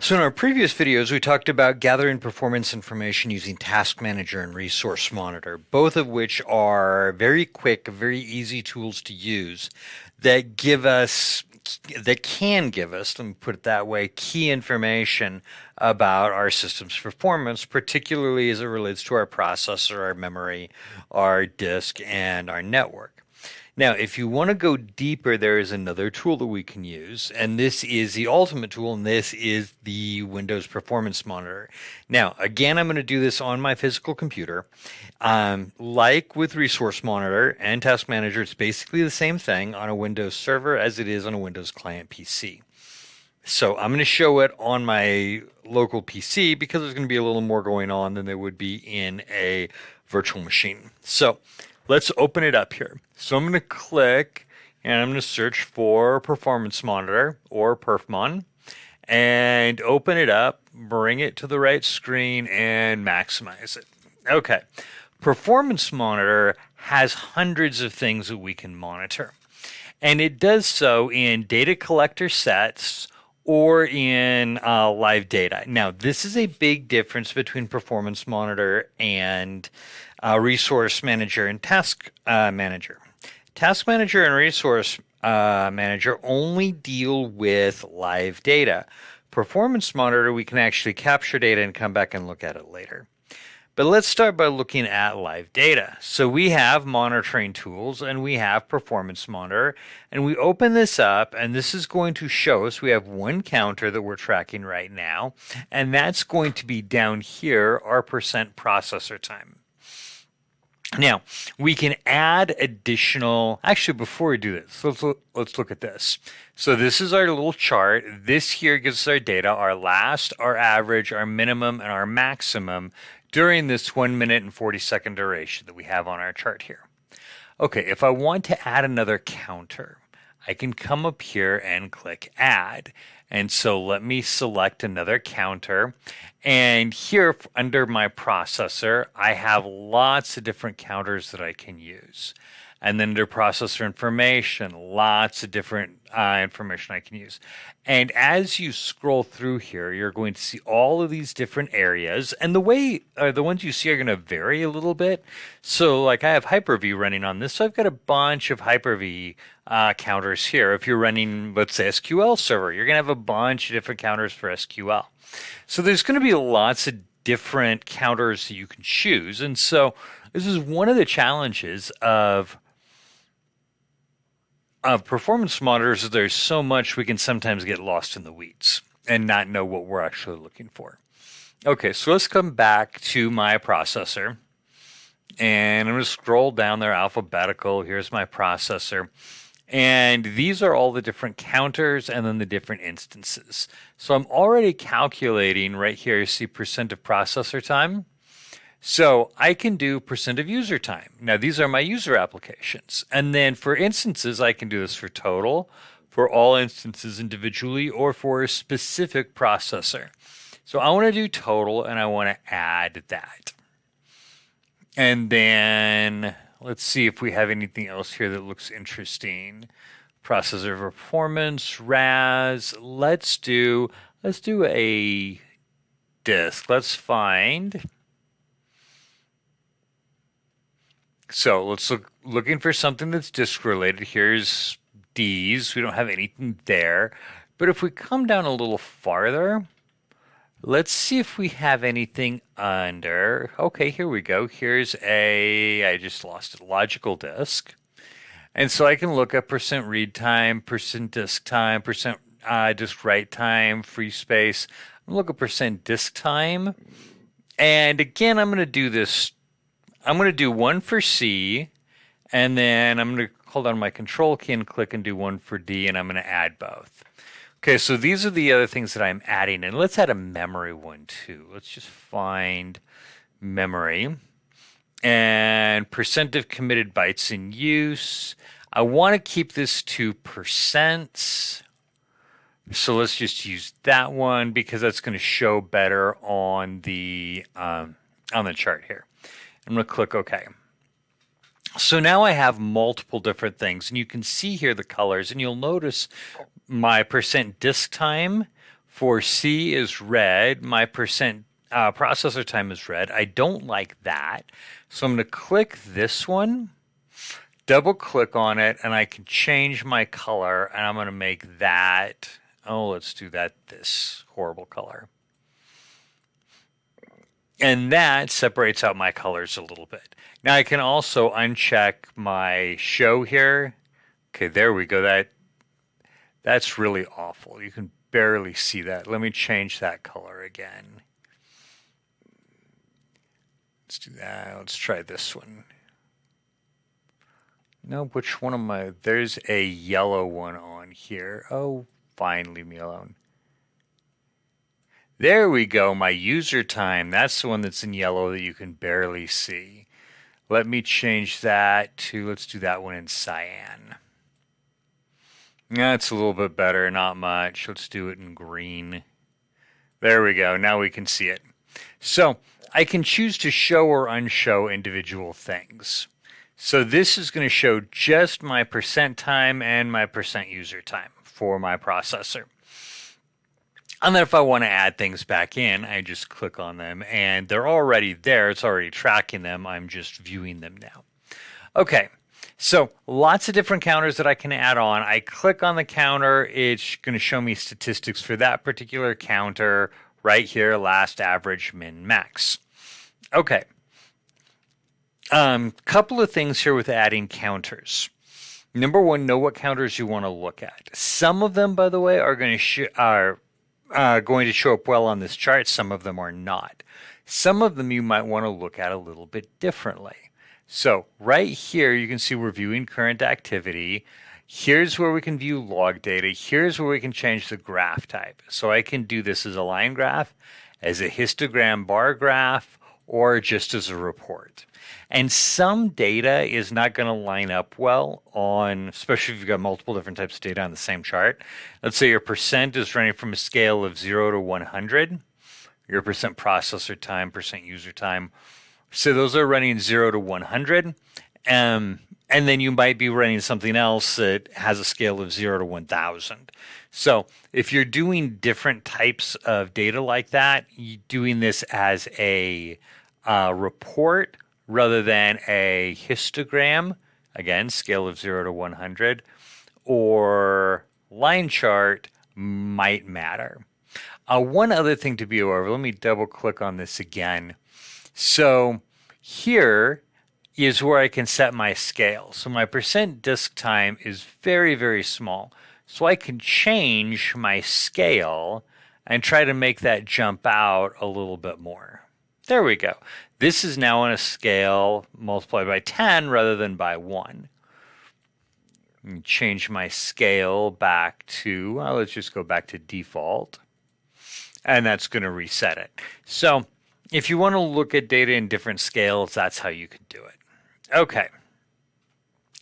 So in our previous videos, we talked about gathering performance information using Task Manager and Resource Monitor, both of which are very quick, very easy tools to use that can give us, let me put it that way, key information about our system's performance, particularly as it relates to our processor, our memory, our disk, and our network. Now, if you want to go deeper, there is another tool that we can use, and this is the ultimate tool, and this is the Windows Performance Monitor. Now, again, I'm going to do this on my physical computer. Like with Resource Monitor and Task Manager, it's basically the same thing on a Windows server as it is on a Windows client PC. So I'm going to show it on my local PC because there's going to be a little more going on than there would be in a virtual machine. So let's open it up here. So I'm going to click and I'm going to search for Performance Monitor or Perfmon and open it up, bring it to the right screen and maximize it. Okay. Performance Monitor has hundreds of things that we can monitor. And it does so in data collector sets or in live data. Now, this is a big difference between Performance Monitor and Resource Manager and Task Manager. Task Manager and Resource Manager only deal with live data. Performance Monitor, we can actually capture data and come back and look at it later. But let's start by looking at live data. So we have monitoring tools and we have Performance Monitor, and we open this up and this is going to show us we have one counter that we're tracking right now, and that's going to be down here, our percent processor time. Now, we can add additional, actually before we do this, let's look at this. So this is our little chart. This here gives us our data, our last, our average, our minimum, and our maximum during this 1 minute and 40-second duration that we have on our chart here. Okay, if I want to add another counter, I can come up here and click add. And so let me select another counter. And here under my processor, I have lots of different counters that I can use. And then under processor information, lots of different information I can use. And as you scroll through here, you're going to see all of these different areas. And the ones you see are going to vary a little bit. So like I have Hyper-V running on this. So I've got a bunch of Hyper-V counters here. If you're running, let's say, SQL server, you're going to have a bunch of different counters for SQL. So there's going to be lots of different counters that you can choose. And so this is one of the challenges of performance monitors. There's so much we can sometimes get lost in the weeds and not know what we're actually looking for. Okay, so let's come back to my processor. And I'm going to scroll down there alphabetical. Here's my processor. And these are all the different counters and then the different instances. So I'm already calculating right here, you see percent of processor time. So I can do percent of user time. Now these are my user applications. And then for instances, I can do this for total, for all instances individually, or for a specific processor. So I want to do total and I want to add that. And then let's see if we have anything else here that looks interesting. Processor performance, RAS. Let's do a disk. Let's find. So let's looking for something that's disk related. Here's D's. We don't have anything there. But if we come down a little farther, let's see if we have anything under. Okay, here we go. Here's I just lost it, logical disk. And so I can look at percent read time, percent disk time, percent disk write time, free space. I'm going to look at percent disk time. And again, I'm going to do this. I'm going to do one for C, and then I'm going to hold on my control key and click and do one for D, and I'm going to add both. Okay, so these are the other things that I'm adding, and let's add a memory one too. Let's just find memory and percent of committed bytes in use. I want to keep this to percent. So let's just use that one because that's going to show better on the chart here. I'm going to click OK. So now I have multiple different things, and you can see here the colors, and you'll notice my percent disk time For C is red. My percent processor time is red. I don't like that. So I'm going to click this one, double click on it, and I can change my color. And I'm going to make that, oh, let's do that, this horrible color. And that separates out my colors a little bit. Now I can also uncheck my show here. Okay, there we go. That's really awful. You can barely see that. Let me change that color again. Let's do that. Let's try this one. Nope, which one am I? There's a yellow one on here. Oh, fine, leave me alone. There we go, my user time. That's the one that's in yellow that you can barely see. Let me change that to, let's do that one in cyan. That's a little bit better, not much. Let's do it in green. There we go, now we can see it. So I can choose to show or unshow individual things. So this is going to show just my percent time and my percent user time for my processor. And then if I want to add things back in, I just click on them and they're already there. It's already tracking them. I'm just viewing them now. Okay, so lots of different counters that I can add on. I click on the counter. It's going to show me statistics for that particular counter right here, last, average, min, max. Okay, couple of things here with adding counters. Number one, know what counters you want to look at. Some of them, by the way, are going to show up well on this chart. Some of them are not. Some of them you might want to look at a little bit differently. So right here, you can see we're viewing current activity. Here's where we can view log data. Here's where we can change the graph type. So I can do this as a line graph, as a histogram bar graph, or just as a report. And some data is not going to line up well on, especially if you've got multiple different types of data on the same chart. Let's say your percent is running from a scale of 0 to 100, your percent processor time, percent user time. So those are running 0 to 100. And then you might be running something else that has a scale of 0 to 1,000. So if you're doing different types of data like that, you're doing this as a report rather than a histogram, again, scale of 0 to 100, or line chart might matter. One other thing to be aware of, let me double click on this again. So here is where I can set my scale. So my percent disk time is very, very small. So I can change my scale and try to make that jump out a little bit more. There we go. This is now on a scale multiplied by 10 rather than by 1. Change my scale back to, well, let's just go back to default. And that's going to reset it. So if you want to look at data in different scales, that's how you can do it. Okay.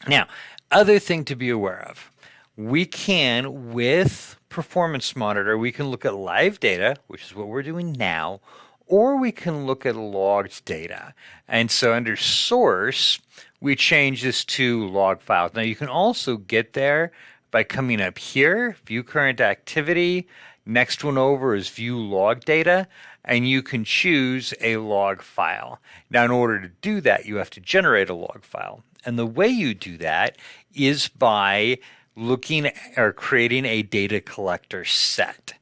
Now, other thing to be aware of. We can, with Performance Monitor, we can look at live data, which is what we're doing now, or we can look at logged data. And so under source, we change this to log files. Now you can also get there by coming up here, view current activity. Next one over is view log data, and you can choose a log file. Now in order to do that, you have to generate a log file. And the way you do that is by looking or creating a data collector set.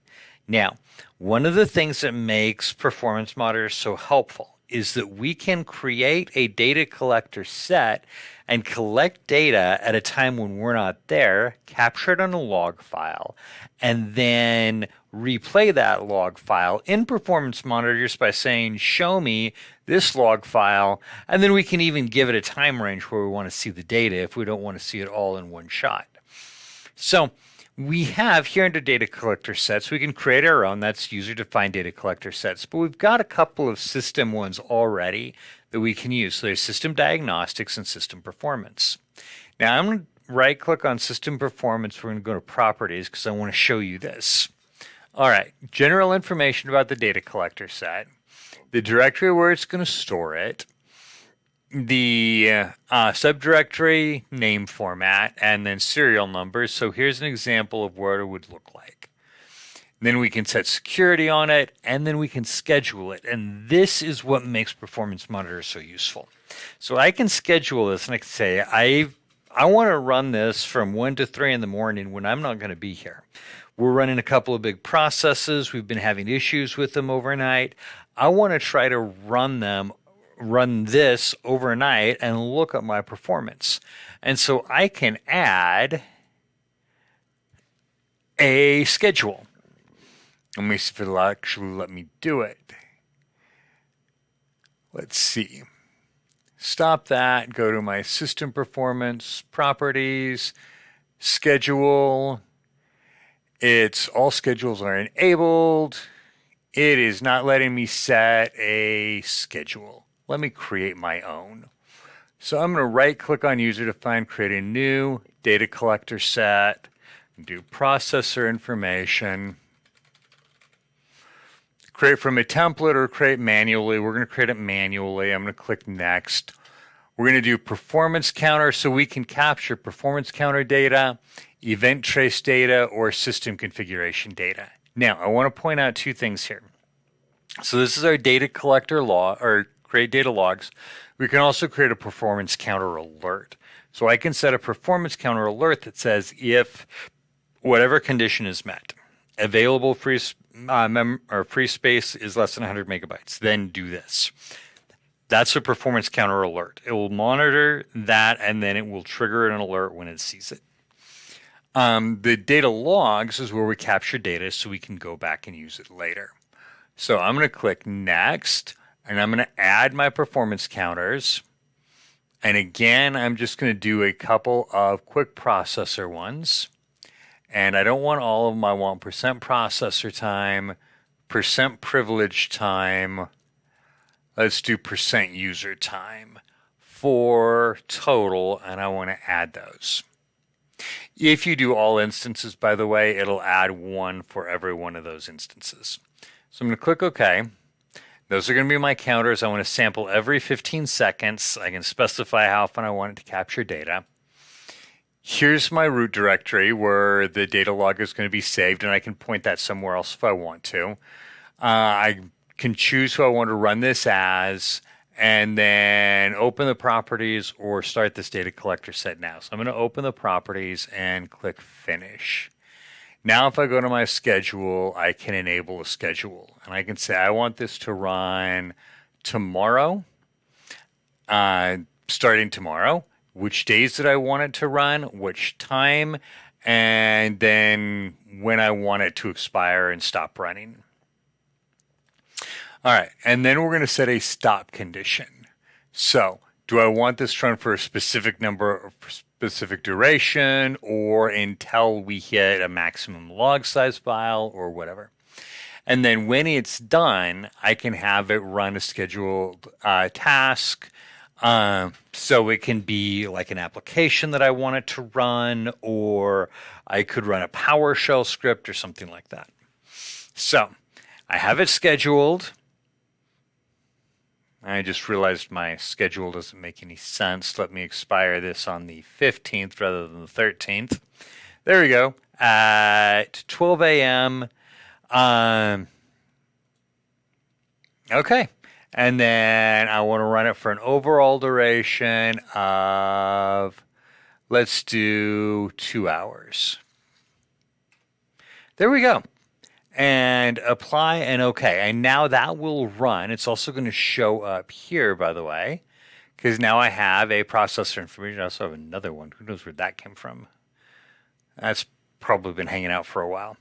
Now, one of the things that makes Performance Monitor so helpful is that we can create a data collector set and collect data at a time when we're not there, capture it on a log file, and then replay that log file in Performance Monitor just by saying, show me this log file, and then we can even give it a time range where we want to see the data if we don't want to see it all in one shot. So we have here under data collector sets, we can create our own, that's user-defined data collector sets, but we've got a couple of system ones already that we can use. So there's system diagnostics and system performance. Now I'm going to right-click on system performance, we're going to go to properties because I want to show you this. All right, general information about the data collector set, the directory where it's going to store it, the subdirectory name format, and then serial numbers. So here's an example of what it would look like. Then we can set security on it, and then we can schedule it. And this is what makes Performance Monitor so useful. So I can schedule this, and I can say, I want to run this from 1 to 3 in the morning when I'm not going to be here. We're running a couple of big processes. We've been having issues with them overnight. I want to try to run this overnight and look at my performance. And so I can add a schedule. Let me see if it'll actually let me do it. Let's see. Stop that, go to my system performance, properties, schedule. It's all schedules are enabled. It is not letting me set a schedule. Let me create my own. So I'm going to right click on user define, create a new data collector set, do processor information. Create from a template or create manually. We're going to create it manually. I'm going to click next. We're going to do performance counter so we can capture performance counter data, event trace data, or system configuration data. Now, I want to point out 2 things here. So this is our data collector log, or create data logs. We can also create a performance counter alert. So I can set a performance counter alert that says if whatever condition is met, available free space is less than 100 megabytes, then do this. That's a performance counter alert. It will monitor that, and then it will trigger an alert when it sees it. The data logs is where we capture data so we can go back and use it later. So I'm going to click next, and I'm going to add my performance counters. And again, I'm just going to do a couple of quick processor ones. And I don't want all of them. I want percent processor time, percent privilege time. Let's do percent user time for total, and I want to add those. If you do all instances, by the way, it'll add 1 for every one of those instances. So I'm going to click OK. Those are going to be my counters. I want to sample every 15 seconds. I can specify how often I want it to capture data. Here's my root directory where the data log is going to be saved, and I can point that somewhere else if I want to. I can choose who I want to run this as, and then open the properties or start this data collector set now. So I'm going to open the properties and click Finish. Now if I go to my schedule, I can enable a schedule. And I can say I want this to run tomorrow, starting tomorrow. Which days did I want it to run, which time, and then when I want it to expire and stop running. All right, and then we're going to set a stop condition. So do I want this to run for a specific number or specific duration or until we hit a maximum log size file or whatever? And then when it's done, I can have it run a scheduled task. So it can be like an application that I want it to run, or I could run a PowerShell script or something like that. So I have it scheduled. I just realized my schedule doesn't make any sense. Let me expire this on the 15th rather than the 13th. There we go. At 12 a.m. Okay. And then I want to run it for an overall duration of, let's do 2 hours. There we go. And apply and OK. And now that will run. It's also going to show up here, by the way, because now I have a processor information. I also have another one. Who knows where that came from? That's probably been hanging out for a while.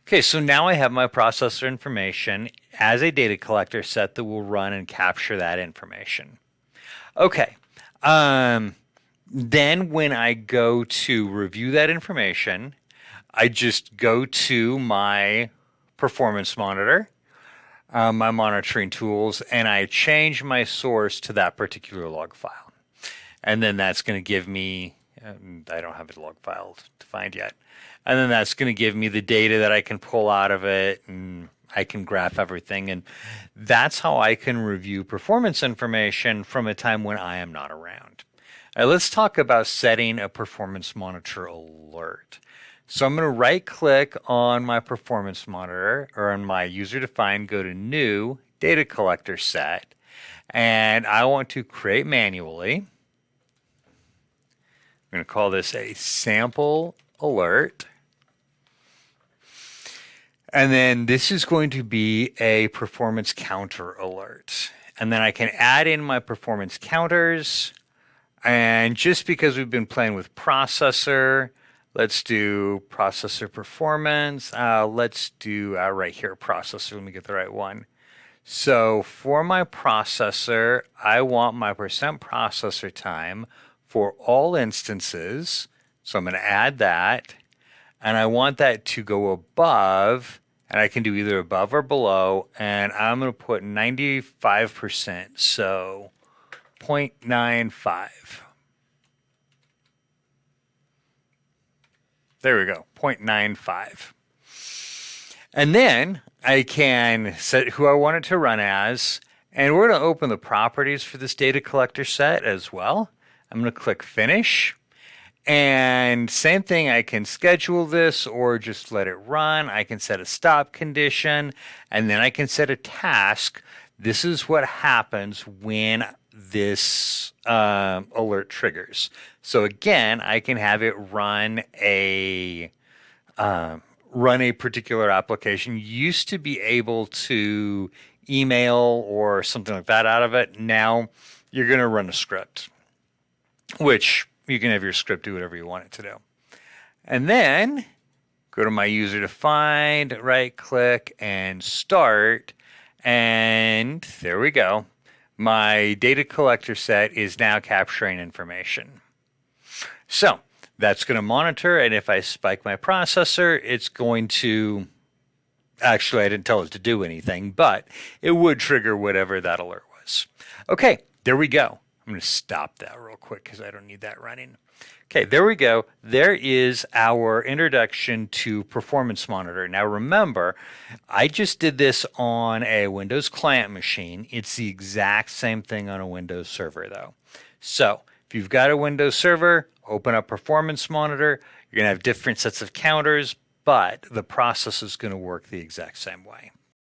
Okay, so now I have my processor information as a data collector set that will run and capture that information. Okay, then when I go to review that information, I just go to my performance monitor, my monitoring tools, and I change my source to that particular log file. And then that's going to give me, I don't have a log file defined yet. And then that's going to give me the data that I can pull out of it, and I can graph everything. And that's how I can review performance information from a time when I am not around. All right, let's talk about setting a performance monitor alert. So I'm going to right click on my performance monitor or on my user defined, go to new data collector set, and I want to create manually. I'm going to call this a sample alert. And then this is going to be a performance counter alert. And then I can add in my performance counters. And just because we've been playing with processor, let's do processor performance. Let's do right here, processor. Let me get the right one. So for my processor, I want my percent processor time for all instances. So I'm going to add that. And I want that to go above, and I can do either above or below. And I'm going to put 95%, so 0.95. There we go, 0.95. And then I can set who I want it to run as, and we're going to open the properties for this data collector set as well. I'm going to click Finish. And same thing, I can schedule this or just let it run. I can set a stop condition, and then I can set a task. This is what happens when this alert triggers. So again, I can have it run a particular application. You used to be able to email or something like that out of it. Now you're going to run a script, which you can have your script do whatever you want it to do. And then go to my user defined, right click and start. And there we go. My data collector set is now capturing information. So that's going to monitor. And if I spike my processor, it's going to, actually I didn't tell it to do anything, but it would trigger whatever that alert was. Okay, there we go. I'm going to stop that real quick because I don't need that running. Okay, there we go. There is our introduction to Performance Monitor. Now remember, I just did this on a Windows client machine. It's the exact same thing on a Windows server though. So if you've got a Windows server, open up Performance Monitor. You're going to have different sets of counters, but the process is going to work the exact same way.